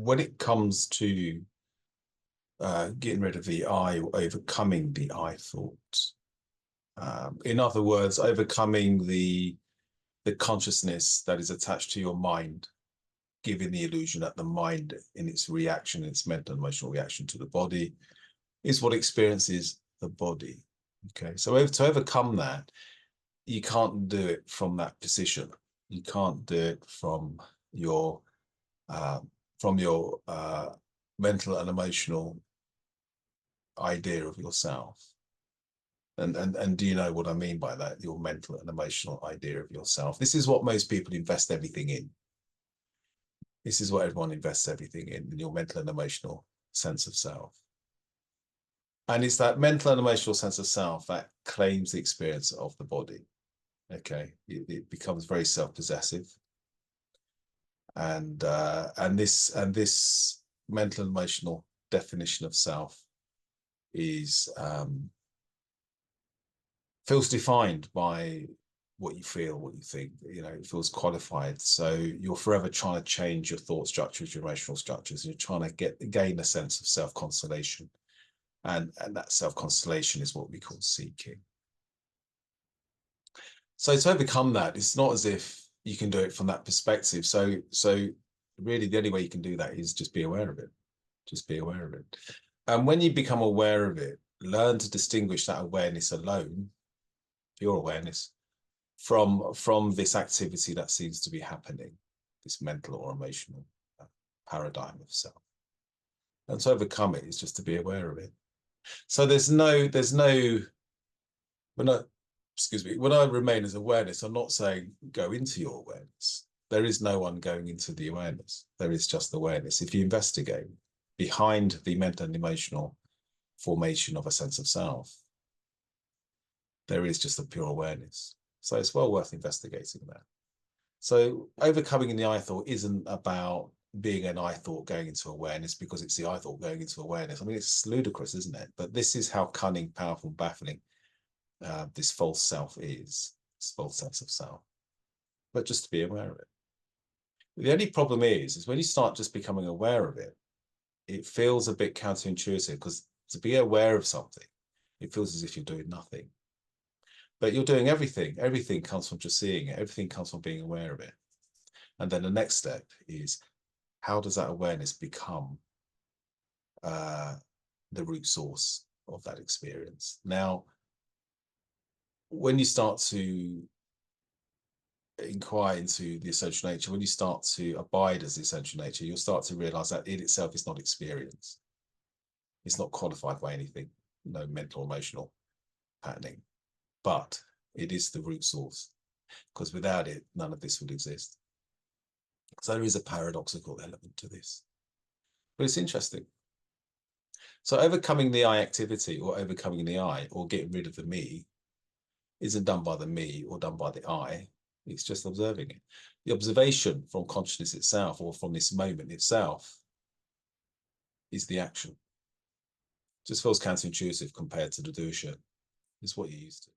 when it comes to getting rid of the I or overcoming the I thoughts, in other words, overcoming the consciousness that is attached to your mind, giving the illusion that the mind in its reaction, its mental and emotional reaction to the body, is what experiences the body. Okay, so to overcome that, you can't do it from that position. You can't do it from your mental and emotional idea of yourself. And do you know what I mean by that? Your mental and emotional idea of yourself. This is what most people invest everything in. This is what everyone invests everything in your mental and emotional sense of self. And it's that mental and emotional sense of self that claims the experience of the body. Okay, it becomes very self-possessive. And this mental and emotional definition of self is feels defined by what you feel, what you think. You know, it feels qualified. So you're forever trying to change your thought structures, your emotional structures, and you're trying to gain a sense of self-consolation. And that self-consolation is what we call seeking. So to overcome that, it's not as if you can do it from that perspective. So really the only way you can do that is just be aware of it. Just be aware of it. And when you become aware of it, learn to distinguish that awareness alone, pure awareness, from this activity that seems to be happening, this mental or emotional paradigm of self. And to overcome it is just to be aware of it. So when I remain as awareness, I'm not saying go into your awareness. There is no one going into the awareness. There is just awareness. If you investigate behind the mental and emotional formation of a sense of self, there is just a pure awareness. So it's well worth investigating that. So overcoming the I thought isn't about being an I thought going into awareness because it's the I thought going into awareness. I mean, it's ludicrous, isn't it? But this is how cunning, powerful, baffling this false self is, this false sense of self. But just to be aware of it. The only problem is when you start just becoming aware of it, it feels a bit counterintuitive because to be aware of something, it feels as if you're doing nothing. But you're doing everything. Everything comes from just seeing it. Everything comes from being aware of it. And then the next step is, how does that awareness become the root source of that experience? Now, when you start to inquire into the essential nature, when you start to abide as the essential nature, you'll start to realize that it itself is not experience. It's not qualified by anything, no mental, emotional patterning, but it is the root source, because without it, none of this would exist. So there is a paradoxical element to this, but it's interesting. So overcoming the I activity or overcoming the I or getting rid of the me isn't done by the me or done by the I. It's just observing it. The observation from consciousness itself or from this moment itself is the action. Just feels counterintuitive compared to the dosha. It's what you're used to.